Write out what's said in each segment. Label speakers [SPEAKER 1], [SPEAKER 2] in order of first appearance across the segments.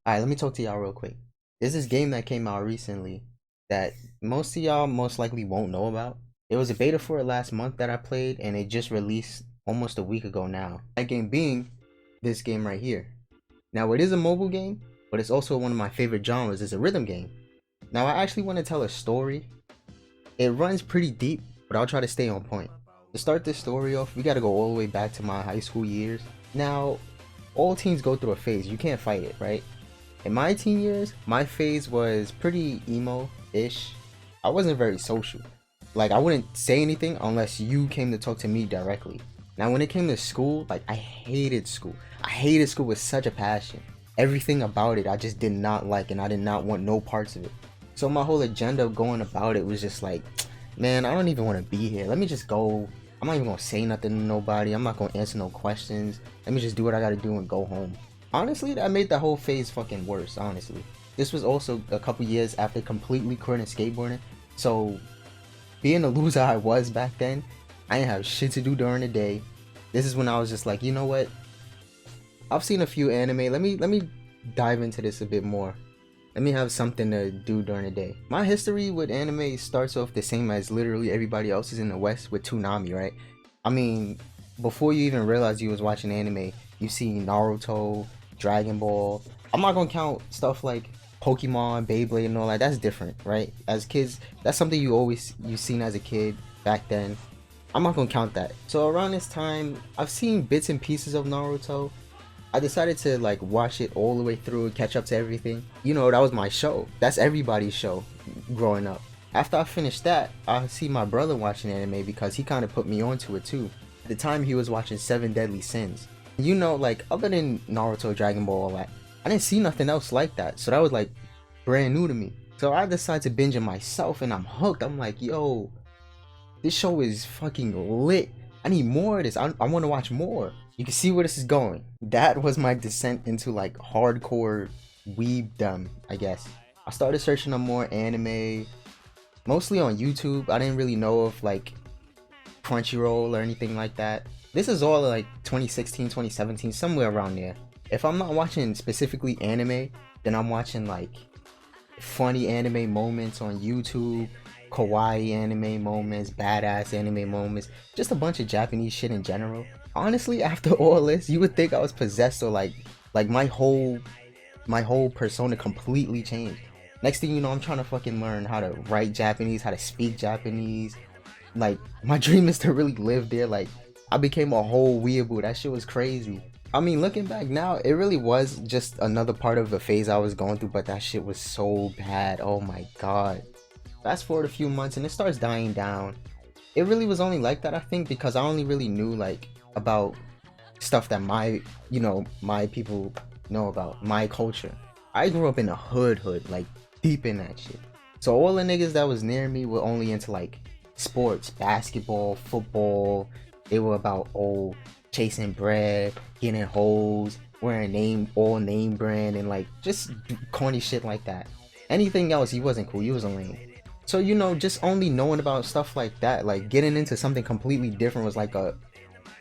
[SPEAKER 1] Alright, let me talk to y'all real quick. There's this game that came out recently that most of y'all most likely won't know about. There was a beta for it last month that I played, and it just released almost a week ago now. That game being this game right here. Now, it is a mobile game, but it's also one of my favorite genres. It's a rhythm game. Now, I actually want to tell a story. It runs pretty deep, but I'll try to stay on point. To start this story off, we gotta go all the way back to my high school years. Now, all teens go through a phase. You can't fight it, right? In my teen years, my phase was pretty emo-ish. I wasn't very social. Like, I wouldn't say anything unless you came to talk to me directly. Now, when it came to school, like, I hated school. I hated school with such a passion. Everything about it, I just did not like, and I did not want no parts of it. So my whole agenda going about it was just like, man, I don't even want to be here. Let me just go. I'm not even going to say nothing to nobody. I'm not going to answer no questions. Let me just do what I got to do and go home. Honestly, that made the whole phase fucking worse, honestly. This was also a couple years after completely quitting skateboarding. So, being the loser I was back then, I didn't have shit to do during the day. This is when I was just like, you know what? I've seen a few anime. Let me dive into this a bit more. Let me have something to do during the day. My history with anime starts off the same as literally everybody else's in the West with Toonami, right? I mean, before you even realize you was watching anime, you see Naruto, Dragon Ball. I'm not gonna count stuff like Pokemon, Beyblade, and all that. That's different, right? As kids, that's something you seen as a kid back then. I'm not gonna count that. So around this time, I've seen bits and pieces of Naruto. I decided to like watch it all the way through, catch up to everything. You know, that was my show. That's everybody's show growing up. After I finished that, I see my brother watching anime because he kind of put me onto it too. At the time, he was watching Seven Deadly Sins. You know, like, other than Naruto, Dragon Ball, all that, I didn't see nothing else like that. So that was like brand new to me. So I decided to binge it myself, and I'm hooked. I'm like, yo, this show is fucking lit. I need more of this. I want to watch more. You can see where this is going. That was my descent into like hardcore weebdom, I guess. I started searching on more anime, mostly on YouTube. I didn't really know of like Crunchyroll or anything like that. This is all like 2016, 2017, somewhere around there. If I'm not watching specifically anime, then I'm watching like funny anime moments on YouTube, kawaii anime moments, badass anime moments, just a bunch of Japanese shit in general. Honestly, after all this, you would think I was possessed or like my whole persona completely changed. Next thing you know, I'm trying to fucking learn how to write Japanese, how to speak Japanese. Like, my dream is to really live there. Like, I became a whole weeaboo. That shit was crazy. I mean, looking back now, it really was just another part of the phase I was going through, but that shit was so bad. Oh my god. Fast forward a few months and it starts dying down. It really was only like that, I think, because I only really knew like about stuff that my people know about, my culture. I grew up in a hood, like deep in that shit. So all the niggas that was near me were only into like sports, basketball, football. They were about chasing bread, getting hoes, wearing name brand, and like just corny shit like that. Anything else, he wasn't cool. He was a lame. So, you know, just only knowing about stuff like that, like getting into something completely different was like a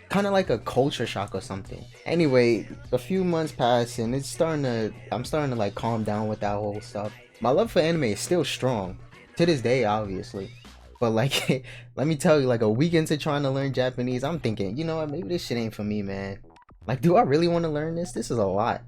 [SPEAKER 1] kind of like a culture shock or something. Anyway, a few months pass and I'm starting to like calm down with that whole stuff. My love for anime is still strong to this day, obviously. But like, let me tell you, like a week into trying to learn Japanese, I'm thinking, you know what, maybe this shit ain't for me, man. Like, do I really want to learn this? This is a lot.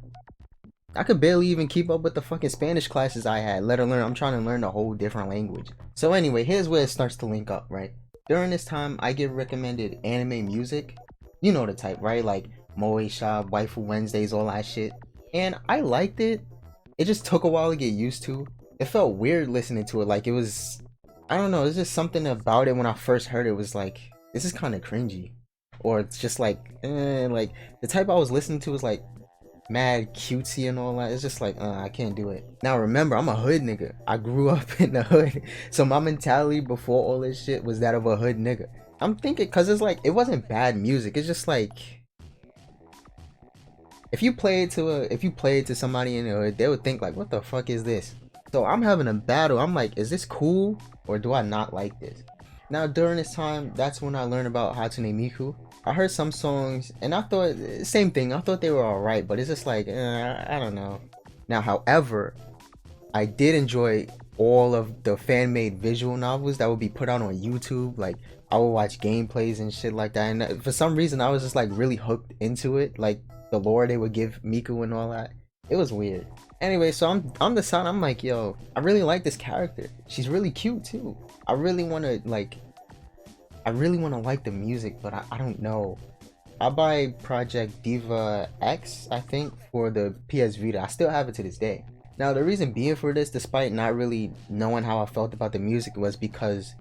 [SPEAKER 1] I could barely even keep up with the fucking Spanish classes I had, let alone I'm trying to learn a whole different language. So anyway, here's where it starts to link up, right? During this time, I get recommended anime music. You know the type, right? Like Moe Shop, Waifu Wednesdays, all that shit. And I liked it. It just took a while to get used to. It felt weird listening to it. Like, it was, I don't know, there's just something about it when I first heard it was like, this is kind of cringy. Or it's just like the type I was listening to was like mad cutesy and all that. It's just like, I can't do it. Now remember, I'm a hood nigga. I grew up in the hood. So my mentality before all this shit was that of a hood nigga. I'm thinking, cause it's like, it wasn't bad music. It's just like, if you play it to somebody in the hood, they would think like, what the fuck is this? So I'm having a battle. I'm like, is this cool or do I not like this? Now during this time, that's when I learned about Hatsune Miku. I heard some songs and I thought, same thing, I thought they were alright, but it's just like, I don't know. Now, however, I did enjoy all of the fan-made visual novels that would be put out on YouTube. Like, I would watch gameplays and shit like that, and for some reason I was just like really hooked into it, like the lore they would give Miku and all that. It was weird. Anyway, so I'm the son. I'm like, yo, I really like this character. She's really cute too. I really want to like the music, but I don't know. I buy Project Diva X, I think, for the PS Vita. I still have it to this day. Now, the reason being for this, despite not really knowing how I felt about the music, was because,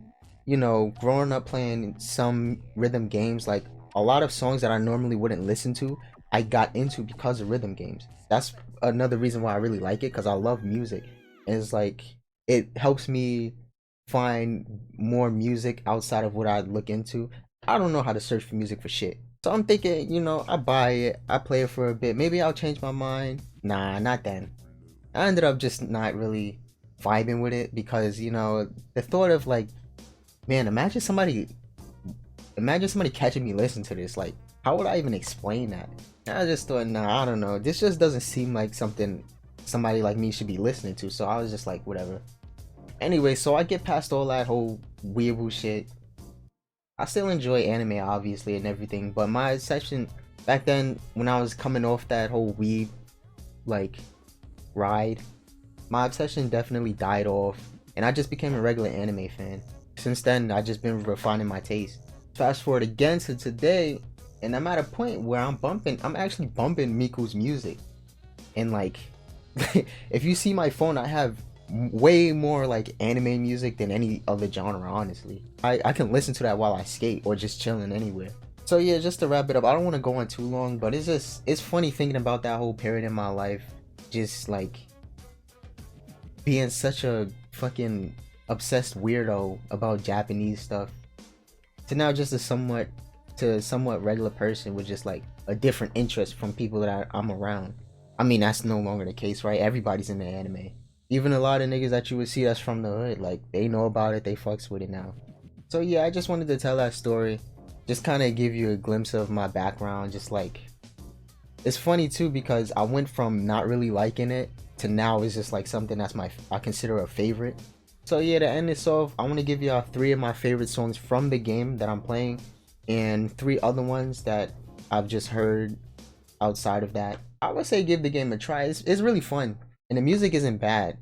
[SPEAKER 1] you know, growing up playing some rhythm games, like a lot of songs that I normally wouldn't listen to, I got into because of rhythm games. That's another reason why I really like it, because I love music. And it's like, it helps me find more music outside of what I look into. I don't know how to search for music for shit. So I'm thinking, you know, I buy it, I play it for a bit, maybe I'll change my mind. Nah, not then. I ended up just not really vibing with it because, you know, the thought of like, man, imagine somebody catching me listening to this. Like, how would I even explain that? And I just thought, nah, I don't know. This just doesn't seem like something somebody like me should be listening to. So I was just like, whatever. Anyway, so I get past all that whole weeaboo shit. I still enjoy anime, obviously, and everything, but my section back then, when I was coming off that whole weeb, like, ride, my obsession definitely died off, and I just became a regular anime fan. Since then, I've just been refining my taste. Fast forward again to today, and I'm at a point where I'm actually bumping Miku's music. And like, if you see my phone, I have way more like anime music than any other genre, honestly. I can listen to that while I skate or just chilling anywhere. So yeah, just to wrap it up, I don't want to go on too long, but it's funny thinking about that whole period in my life, just like being such a fucking obsessed weirdo about Japanese stuff, to now just a somewhat regular person with just like a different interest from people that I'm around. I mean, that's no longer the case, right? Everybody's into anime. Even a lot of niggas that you would see that's from the hood, like, they know about it, they fucks with it now. So yeah, I just wanted to tell that story. Just kind of give you a glimpse of my background. Just like, it's funny too, because I went from not really liking it to now it's just like something that's I consider a favorite. So yeah, to end this off, I want to give y'all 3 of my favorite songs from the game that I'm playing, and 3 other ones that I've just heard outside of that. I would say give the game a try. It's really fun. And the music isn't bad.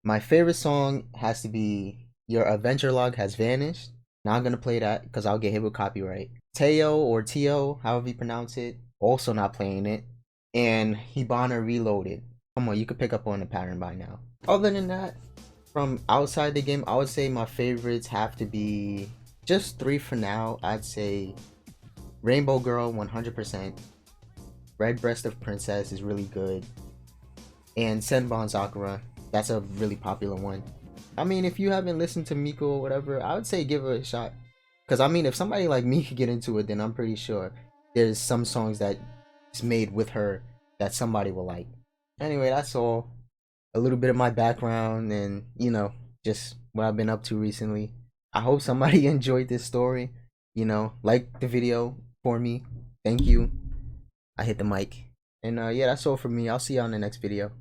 [SPEAKER 1] My favorite song has to be Your Adventure Log Has Vanished. Not gonna play that because I'll get hit with copyright. Teo or Tio, however you pronounce it, also not playing it. And Hibana Reloaded. Come on, you could pick up on the pattern by now. Other than that, from outside the game, I would say my favorites have to be just 3 for now. I'd say Rainbow Girl 100%. Red Breast of Princess is really good. And Senbon Sakura, that's a really popular one. I mean, if you haven't listened to Miku or whatever, I would say give her a shot. Because I mean, if somebody like me could get into it, then I'm pretty sure there's some songs that is made with her that somebody will like. Anyway, that's all. A little bit of my background and, you know, just what I've been up to recently. I hope somebody enjoyed this story. You know, like the video for me. Thank you. I hit the mic. And yeah, that's all for me. I'll see you on the next video.